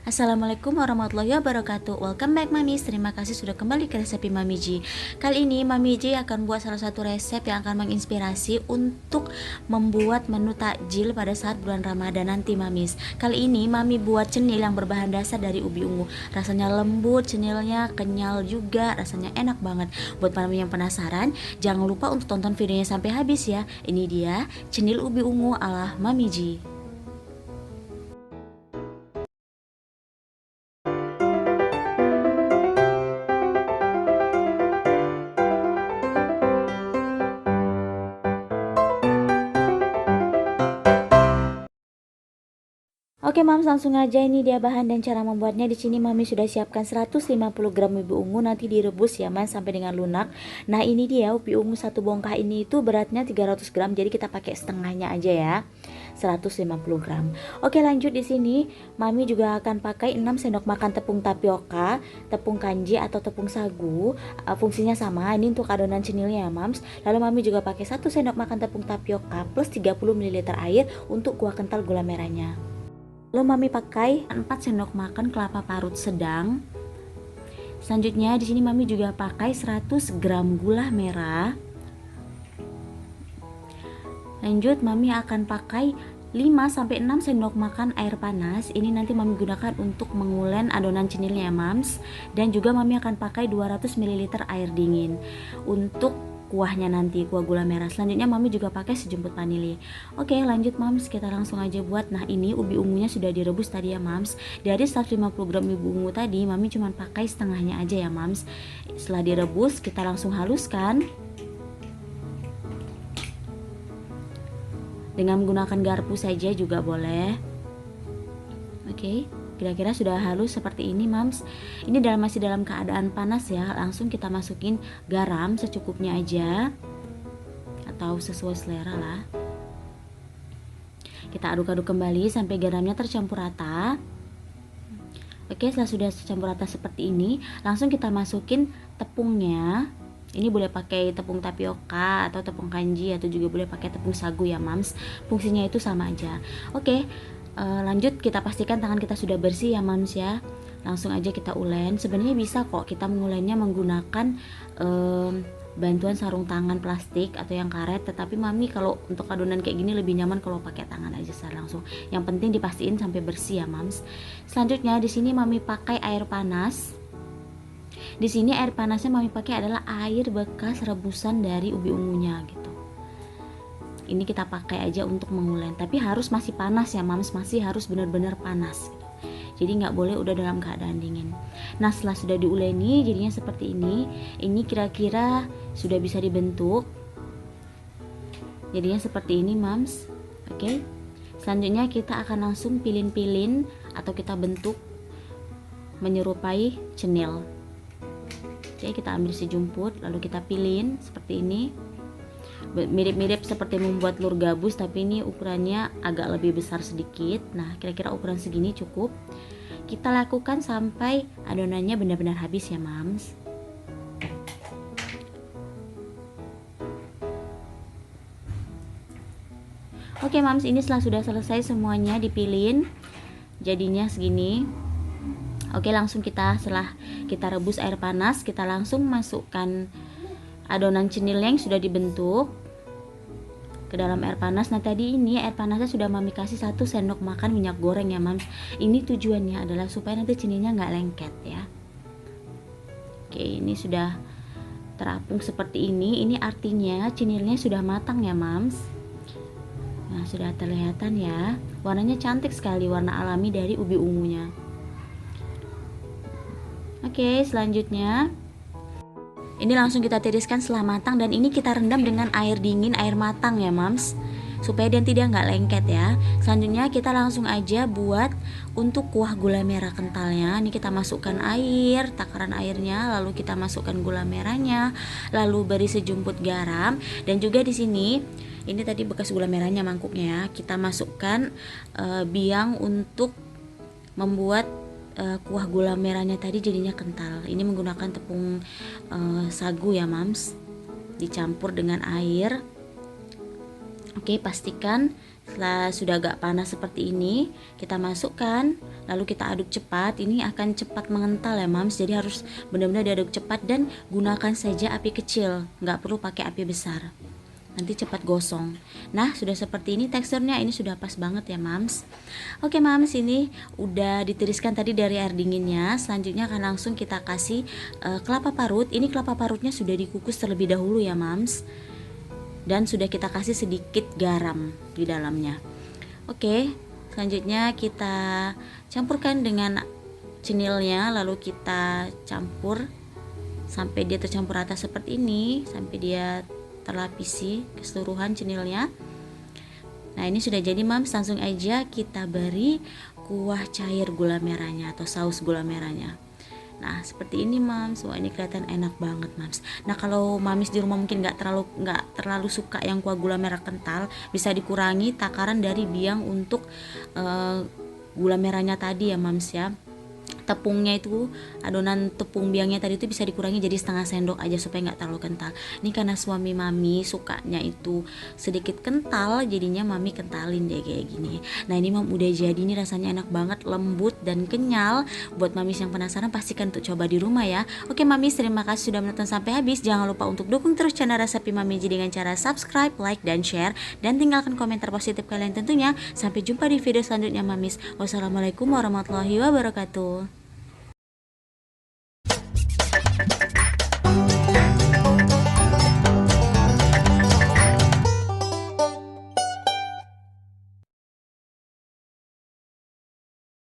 Assalamualaikum warahmatullahi wabarakatuh. Welcome back Mamis. Terima kasih sudah kembali ke resepi Mami Ji. Kali ini Mami Ji akan buat salah satu resep yang akan menginspirasi untuk membuat menu takjil pada saat bulan Ramadan nanti Mamis. Kali ini Mami buat cenil yang berbahan dasar dari ubi ungu. Rasanya lembut, cenilnya kenyal juga, rasanya enak banget. Buat Mami yang penasaran, jangan lupa untuk tonton videonya sampai habis ya. Ini dia cenil ubi ungu ala Mami Ji. Oke Mams, langsung aja ini dia bahan dan cara membuatnya. Di sini Mami sudah siapkan 150 gram ubi ungu, nanti direbus ya Mas sampai dengan lunak. Nah, ini dia ubi ungu satu bongkah ini itu beratnya 300 gram, jadi kita pakai setengahnya aja ya. 150 gram. Oke, lanjut di sini Mami juga akan pakai 6 sendok makan tepung tapioka, tepung kanji atau tepung sagu. Fungsinya sama, ini untuk adonan cenilnya ya Mams. Lalu Mami juga pakai 1 sendok makan tepung tapioka plus 30 ml air untuk kuah kental gula merahnya. Lalu Mami pakai 4 sendok makan kelapa parut sedang. Selanjutnya di sini Mami juga pakai 100 gram gula merah. Lanjut Mami akan pakai 5 sampai 6 sendok makan air panas. Ini nanti Mami gunakan untuk mengulen adonan cenilnya ya Mams. Dan juga Mami akan pakai 200 ml air dingin untuk kuahnya nanti, kuah gula merah. Selanjutnya Mami juga pakai sejumput vanili. Oke, lanjut Mams, kita langsung aja buat. Nah, ini ubi ungunya sudah direbus tadi ya Mams. Dari 150 gram ubi ungu tadi Mami cuma pakai setengahnya aja ya Mams. Setelah direbus kita langsung haluskan dengan menggunakan garpu saja juga boleh. Oke, kira-kira sudah halus seperti ini Mams. Ini masih dalam keadaan panas ya. Langsung kita masukin garam secukupnya aja atau sesuai selera lah. Kita aduk-aduk kembali sampai garamnya tercampur rata. Oke, setelah sudah tercampur rata seperti ini, langsung kita masukin tepungnya. Ini boleh pakai tepung tapioka atau tepung kanji, atau juga boleh pakai tepung sagu ya Mams. Fungsinya itu sama aja. Oke, lanjut kita pastikan tangan kita sudah bersih ya Mams ya. Langsung aja kita ulen. Sebenarnya bisa kok kita mengulennya menggunakan bantuan sarung tangan plastik atau yang karet, tetapi Mami kalau untuk adonan kayak gini lebih nyaman kalau pakai tangan aja secara langsung. Yang penting dipastiin sampai bersih ya Mams. Selanjutnya di sini Mami pakai air panas. Di sini air panasnya Mami pakai adalah air bekas rebusan dari ubi ungunya gitu. Ini kita pakai aja untuk mengulen, tapi harus masih panas ya Mams, masih harus benar-benar panas gitu. Jadi nggak boleh udah dalam keadaan dingin. Nah, setelah sudah diuleni jadinya seperti ini. Ini kira-kira sudah bisa dibentuk. Jadinya seperti ini Mams. Oke. Selanjutnya kita akan langsung pilin-pilin atau kita bentuk menyerupai cenil. Oke, kita ambil sejumput lalu kita pilin seperti ini. Mirip-mirip seperti membuat lur gabus, tapi ini ukurannya agak lebih besar sedikit. Nah, kira-kira ukuran segini cukup. Kita lakukan sampai adonannya benar-benar habis ya Mams. Oke Mams, ini sudah selesai semuanya dipilin. Jadinya segini. Oke, langsung setelah kita rebus air panas, kita langsung masukkan adonan cenil yang sudah dibentuk ke dalam air panas. Nah, tadi ini air panasnya sudah Mami kasih 1 sendok makan minyak goreng ya Mams. Ini tujuannya adalah supaya nanti cenilnya nggak lengket ya. Oke, ini sudah terapung seperti ini. Ini artinya cenilnya sudah matang ya Mams. Nah, sudah terlihatan ya. Warnanya cantik sekali, warna alami dari ubi ungunya. Oke, selanjutnya ini langsung kita tiriskan setelah matang, dan ini kita rendam dengan air dingin, air matang ya Mams, supaya nanti dia nggak lengket ya. Selanjutnya kita langsung aja buat untuk kuah gula merah kentalnya. Ini kita masukkan air, takaran airnya, lalu kita masukkan gula merahnya, lalu beri sejumput garam, dan juga di sini ini tadi bekas gula merahnya mangkuknya ya. Kita masukkan biang untuk membuat kuah gula merahnya tadi jadinya kental. Ini menggunakan tepung sagu ya Mams, dicampur dengan air. Oke, pastikan setelah sudah agak panas seperti ini, kita masukkan, lalu kita aduk cepat, ini akan cepat mengental ya mams. Jadi harus benar-benar diaduk cepat dan gunakan saja api kecil, nggak perlu pakai api besar, nanti cepat gosong. Nah sudah seperti ini teksturnya, ini sudah pas banget ya mams. Oke mams, ini udah ditiriskan tadi dari air dinginnya. Selanjutnya akan langsung kita kasih kelapa parut. Ini kelapa parutnya sudah dikukus terlebih dahulu ya mams, dan sudah kita kasih sedikit garam di dalamnya. Oke, selanjutnya kita campurkan dengan cenilnya, lalu kita campur sampai dia tercampur rata seperti ini, sampai dia terlapisi keseluruhan cenilnya. Nah ini sudah jadi mams, langsung aja kita beri kuah cair gula merahnya atau saus gula merahnya. Nah seperti ini mams. Wah ini kelihatan enak banget mams. Nah kalau mamis di rumah mungkin nggak terlalu suka yang kuah gula merah kental, bisa dikurangi takaran dari biang untuk gula merahnya tadi ya mams ya. Tepungnya itu, adonan tepung biangnya tadi itu bisa dikurangi jadi setengah sendok aja supaya nggak terlalu kental. Ini karena suami mami sukanya itu sedikit kental, jadinya mami kentalin deh kayak gini. Nah ini mam udah jadi, ini rasanya enak banget, lembut dan kenyal. Buat mamis yang penasaran pastikan untuk coba di rumah ya. Oke mamis, terima kasih sudah menonton sampai habis. Jangan lupa untuk dukung terus channel Resepi Mami Ji dengan cara subscribe, like, dan share, dan tinggalkan komentar positif kalian tentunya. Sampai jumpa di video selanjutnya mamis. Wassalamualaikum warahmatullahi wabarakatuh.